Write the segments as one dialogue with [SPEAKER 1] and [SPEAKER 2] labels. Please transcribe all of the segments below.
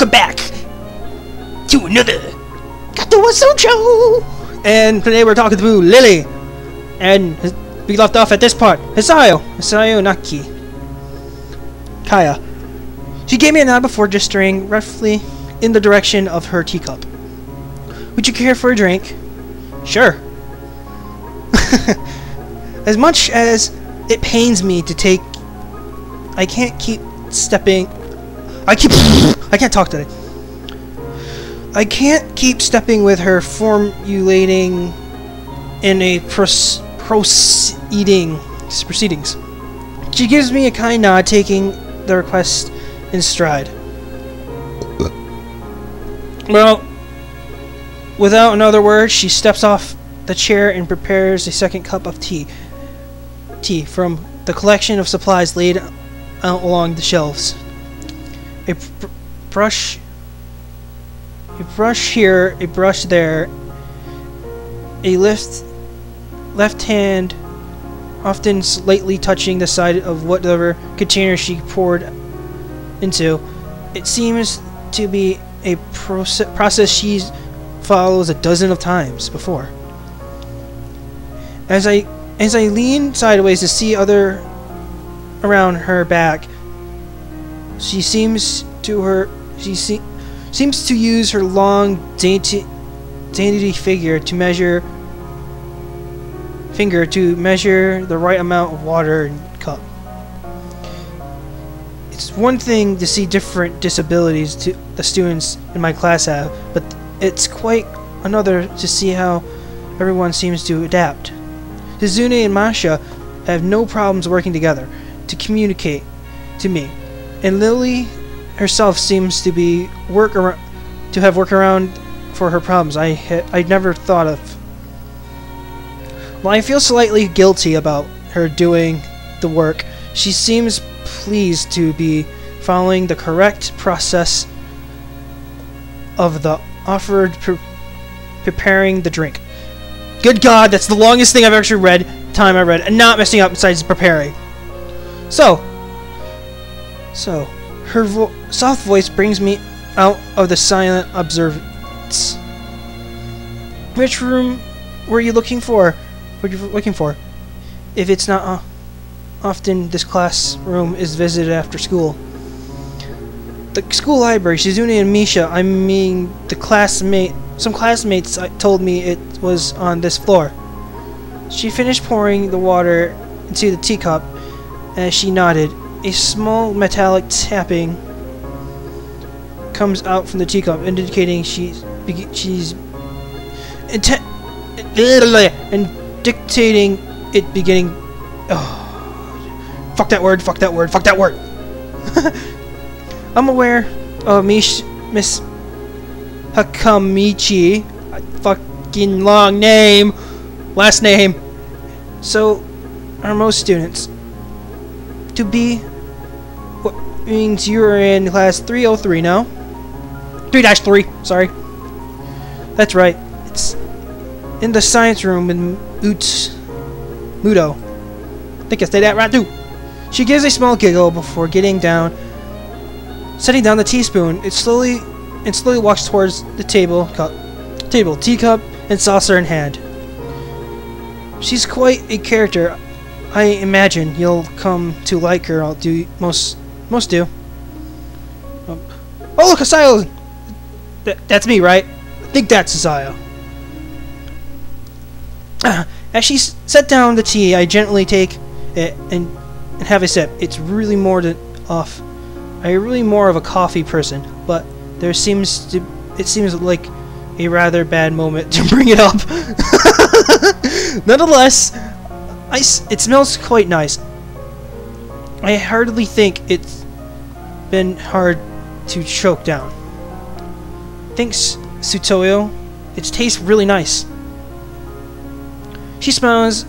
[SPEAKER 1] welcome back to another Katawa Shoujo. And today we're talking to Lily, and we left off at this part. Hisayo Naki Kaya. She gave me a nod before gesturing roughly in the direction of her teacup. Would you care for a drink? Sure. As much as it pains me to take, I can't talk today. I can't keep stepping with her formulating in a proceedings. She gives me a kind nod, taking the request in stride. Well, without another word, she steps off the chair and prepares a second cup of tea from the collection of supplies laid out along the shelves. A brush here, a brush there, a left hand often slightly touching the side of whatever container she poured into. It seems to be a process she follows a dozen of times before. As I lean sideways to see other around her back, she seems to use her long dainty finger to measure the right amount of water in the cup. It's one thing to see different disabilities the students in my class have, but it's quite another to see how everyone seems to adapt. Hizune and Masha have no problems working together to communicate to me, and Lily herself seems to have workaround for her problems I'd never thought of. While I feel slightly guilty about her doing the work, she seems pleased to be following the correct process of the offered preparing the drink. Good God, that's the longest thing I've actually read, and not messing up besides preparing. So her soft voice brings me out of the silent observance. Which room were you looking for? If it's not often this classroom is visited after school. The school library, Shizune and Misha, I mean some classmates told me it was on this floor. She finished pouring the water into the teacup as she nodded. A small metallic tapping comes out from the teacup, indicating she's dictating it beginning. Oh, fuck that word. I'm aware of Miss Hakamichi. Fucking long name. Last name. So are most students. To be what means you're in class 303 now. 3-3, sorry. That's right. It's in the science room with Mudo. I think I said that right too. She gives a small giggle before setting down the teaspoon. It slowly walks towards the teacup and saucer in hand. She's quite a character. I imagine you'll come to like her. Most do. Oh look, Hisayo! That's me, right? I think that's Hisayo. As she set down the tea, I gently take it and have a sip. It's really more of a coffee person, but it seems like a rather bad moment to bring it up. Nonetheless, it smells quite nice. I hardly think it's been hard to choke down. Thanks, Sutoyo. It tastes really nice. She smiles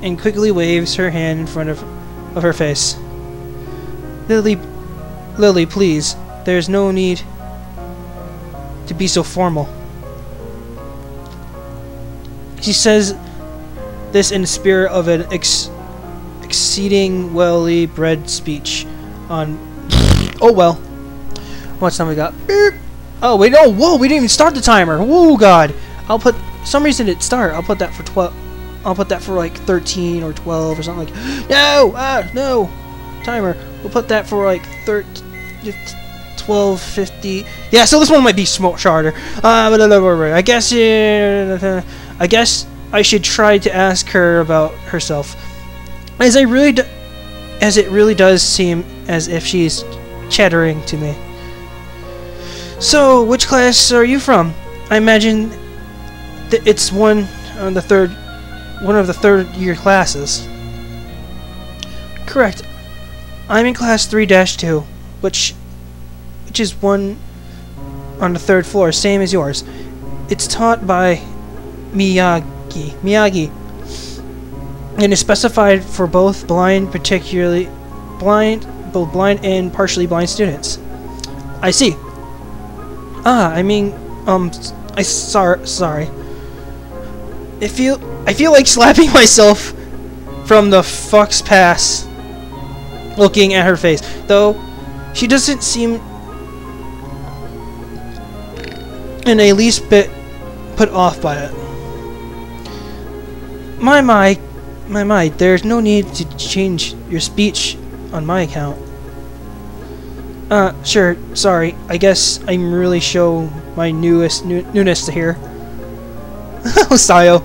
[SPEAKER 1] and quickly waves her hand in front of her face. Lily, please. There's no need to be so formal. She says this in the spirit of an exceeding well-bred speech on... Oh well. How much time we got? Beep. Oh wait, no, whoa, we didn't even start the timer. Whoa, God. I'll put, for some reason it start. I'll put that for 12. I'll put that for like 13 or 12 or something like. No, no, timer. We'll put that for like 12:50. Yeah, so this one might be shorter. I guess I should try to ask her about herself, as it really does seem as if she's chattering to me. So, which class are you from? I imagine that it's one of the third year classes. Correct. I'm in class 3-2, which is one on the 3rd floor, same as yours. It's taught by Miyagi, and is specified for both blind and partially blind students. I see. Sorry. I feel like slapping myself from the fuck's past looking at her face, though she doesn't seem in the least bit put off by it. My, there's no need to change your speech on my account. Sure, sorry. I guess I'm really show my newness to here. Sayo.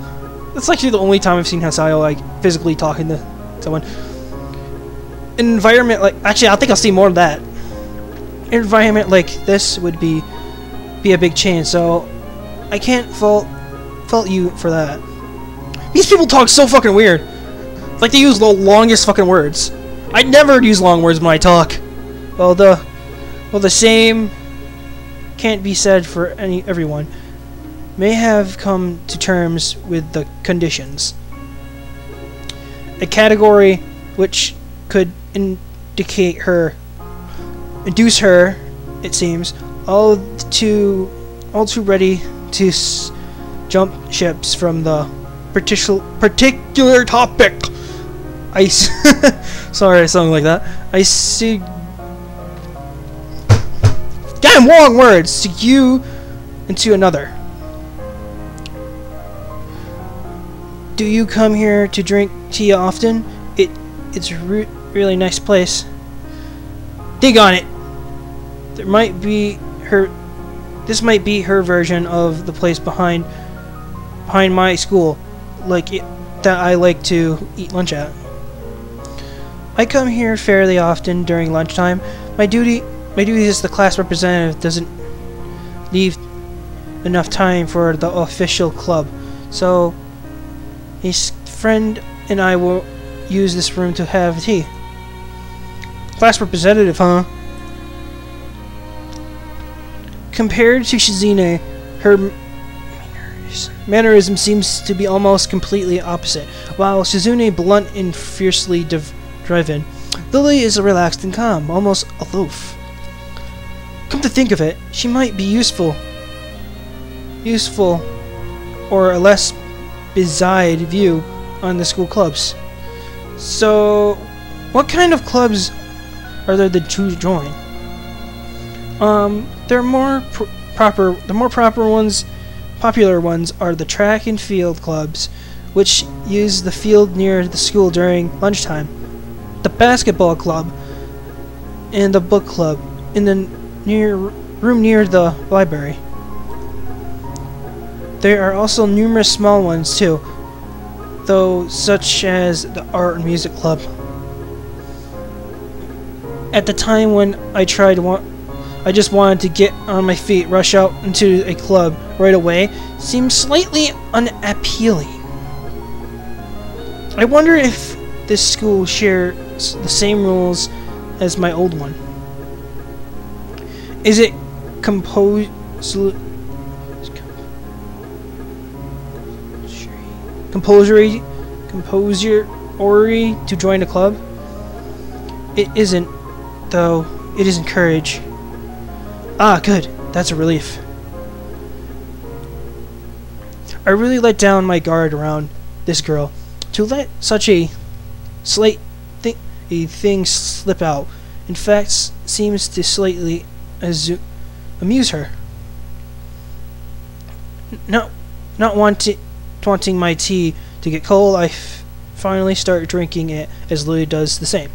[SPEAKER 1] That's actually the only time I've seen Sayo like physically talking to someone. An environment like, actually, I think I'll see more of that. An environment like this would be a big change, so I can't fault you for that. These people talk so fucking weird. It's like they use the longest fucking words. I never use long words when I talk. Well, the same can't be said for everyone. May have come to terms with the conditions. A category which could induce her, it seems, all too ready to jump ships from the particular topic. Sorry, something like that. I see. Damn long words to you into another. Do you come here to drink tea often? It's a really nice place. Dig on it. This might be her version of the place behind my school, that I like to eat lunch at. I come here fairly often during lunchtime. My duty as the class representative doesn't leave enough time for the official club, so his friend and I will use this room to have tea. Class representative, huh? Compared to Shizune, her mannerism seems to be almost completely opposite. While Shizune blunt and fiercely driven, Lily is relaxed and calm, almost aloof. Come to think of it, she might be useful, or a less bizarre view on the school clubs. So, what kind of clubs are there to join? The more popular ones are the track and field clubs, which use the field near the school during lunchtime, the basketball club, and the book club in the room near the library. There are also numerous small ones too, though, such as the art and music club. At the time when I just wanted to get on my feet, rush out into a club right away, seemed slightly unappealing. I wonder if this school shares the same rules as my old one. Is it compulsory to join a club? It isn't, though. It is encouraged. Ah, good. That's a relief. I really let down my guard around this girl. To let such a thing slip out, in fact, seems to slightly amuse her. Not wanting my tea to get cold, I finally start drinking it as Lily does the same.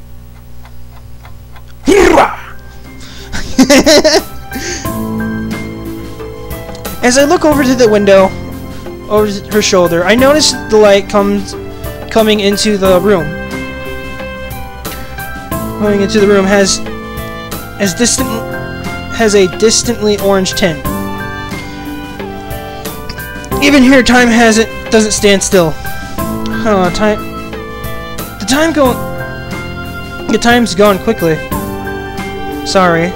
[SPEAKER 1] As I look over to the window, over her shoulder, I notice the light coming into the room. Going into the room has a distantly orange tint. Even here, time doesn't stand still. The time's gone quickly. Sorry.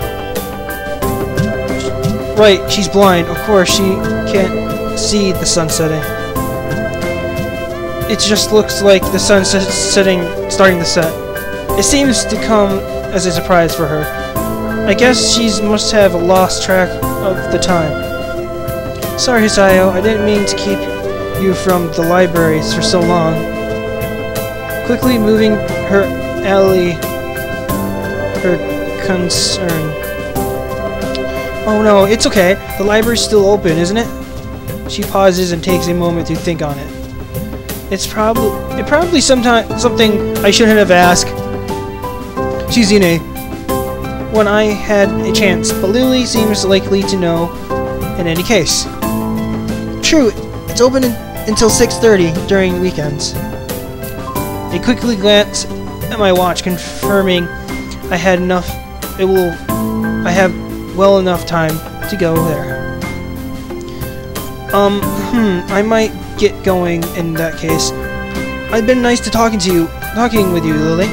[SPEAKER 1] Right, she's blind. Of course, she can't see the sun setting. It just looks like the sun starting to set. It seems to come as a surprise for her. I guess she must have lost track of the time. Sorry, Hisayo, I didn't mean to keep you from the libraries for so long. Quickly moving her concern. Oh no, it's okay. The library's still open, isn't it? She pauses and takes a moment to think on it. It's probably something I shouldn't have asked Shizune when I had a chance, but Lily seems likely to know in any case. True, it's open until 6:30 during weekends. I quickly glance at my watch, confirming I have well enough time to go there. I might get going in that case. I've been nice to talking with you, Lily.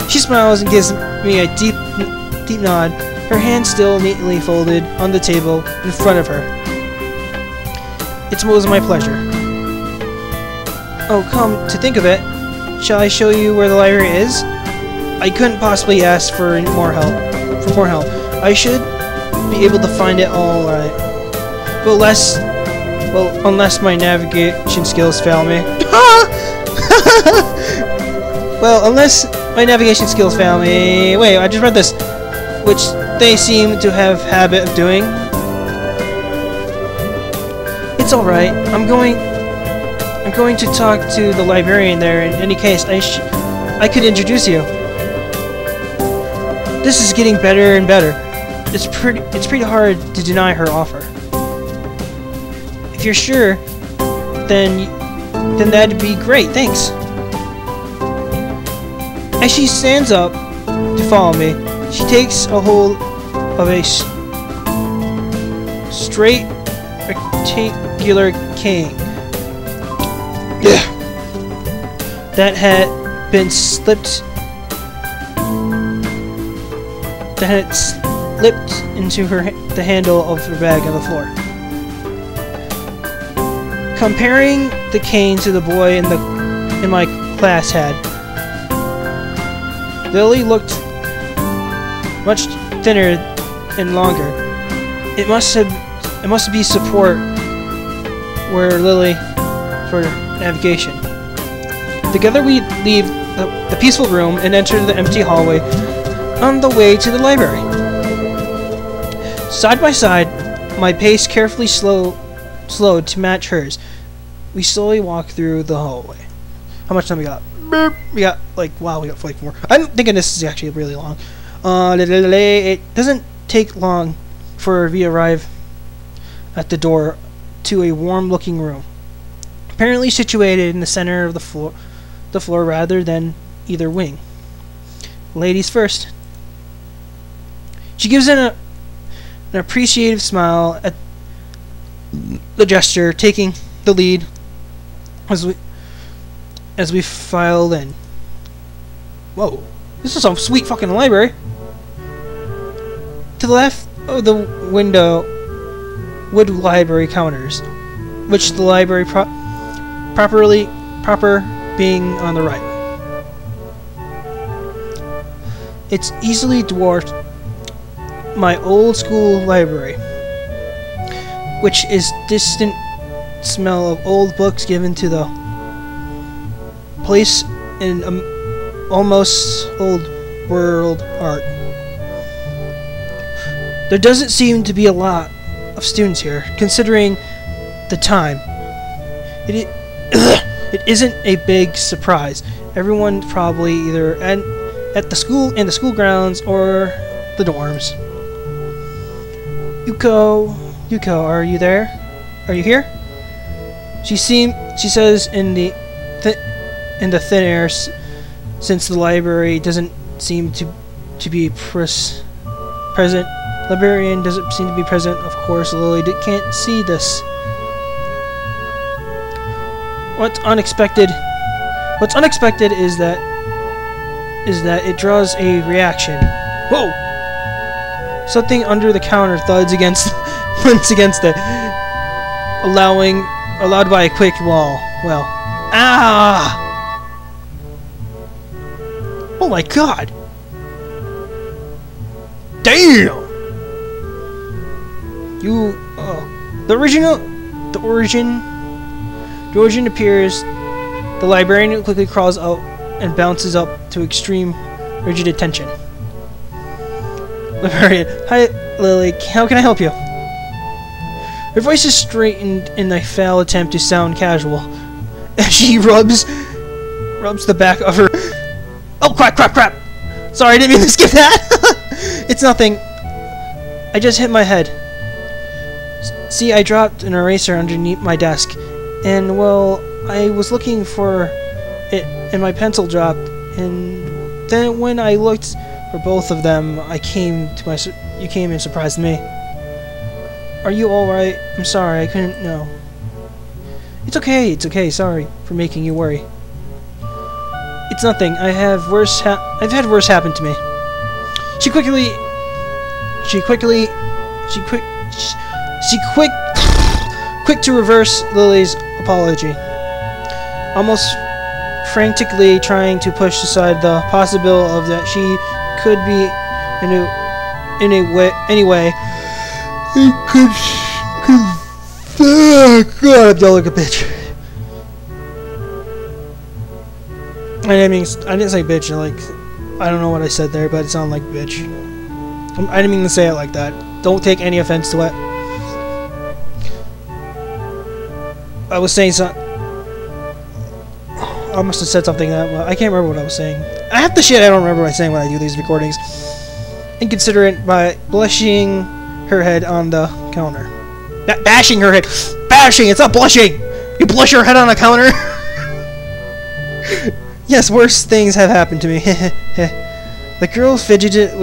[SPEAKER 1] She smiles and gives me a deep nod, her hand still neatly folded on the table in front of her. It was my pleasure. Oh, come to think of it, shall I show you where the library is? I couldn't possibly ask for more help. I should be able to find it all right. Unless my navigation skills fail me. Unless my navigation skills fail me. Wait, I just read this, which they seem to have habit of doing. It's all right. I'm going to talk to the librarian there. In any case, I could introduce you. This is getting better and better. It's pretty hard to deny her offer. If you're sure, then that'd be great. Thanks. As she stands up to follow me, she takes a hold of a straight rectangular cane that had slipped into the handle of her bag on the floor. Comparing the cane to the boy in my class had, Lily looked much thinner and longer. It must be support where Lily for navigation. Together we leave the peaceful room and enter the empty hallway on the way to the library. Side by side, my pace carefully slowed to match hers. We slowly walk through the hallway. How much time we got? We got we got like more. I'm thinking this is actually really long. It doesn't take long for we arrive at the door to a warm-looking room, apparently situated in the center of the floor rather than either wing. Ladies first. She gives in an appreciative smile at the gesture, taking the lead as we file in. Whoa, this is some sweet fucking library. To the left of the window, wood library counters, which the library proper being on the right. It's easily dwarfed my old school library, which is distant smell of old books given to the place in almost old world art. There doesn't seem to be a lot of students here, considering the time. It isn't a big surprise. Everyone's probably either at the school, in the school grounds, or the dorms. Yuko, are you there? Are you here? She says in the thin air, since the library doesn't seem to be present. Librarian doesn't seem to be present. Of course, Lily can't see this. What's unexpected is that it draws a reaction. Whoa! Something under the counter thuds against it, allowed by a quick wall. Well, oh my god! Damn! The origin appears. The librarian quickly crawls out and bounces up to extreme rigid attention. Librarian, hi Lily, how can I help you? Her voice is straightened in a foul attempt to sound casual. She rubs the back of her. Oh crap! Sorry, I didn't mean to skip that. It's nothing. I just hit my head. See, I dropped an eraser underneath my desk, and well, I was looking for it, and my pencil dropped. And then when I looked for both of them, you came and surprised me. Are you all right? I'm sorry, I couldn't know. It's okay. Sorry for making you worry. It's nothing. I've had worse happen to me. Quick to reverse Lily's apology, almost frantically trying to push aside the possibility of that she could be anyway. God, I'm yelling like a bitch. I didn't say bitch. I don't know what I said there, but it sounded like bitch. I didn't mean to say it like that. Don't take any offense to it. I was saying something. I must have said something that I can't remember what I was saying. I have the shit I don't remember what I'm saying when I do these recordings. Inconsiderate by blushing her head on the counter. Bashing her head. Bashing! It's not blushing! You blush your head on a counter? Yes, worse things have happened to me. The girl fidgets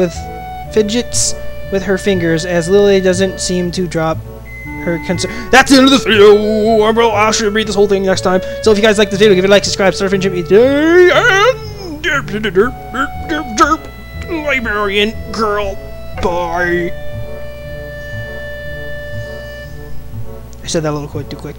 [SPEAKER 1] with her fingers as Lily doesn't seem to drop her concern. That's the end of this video! I should read this whole thing next time. So if you guys like this video, give it a like, subscribe, start friendship each day, and librarian girl. Bye. I said that a little too quick.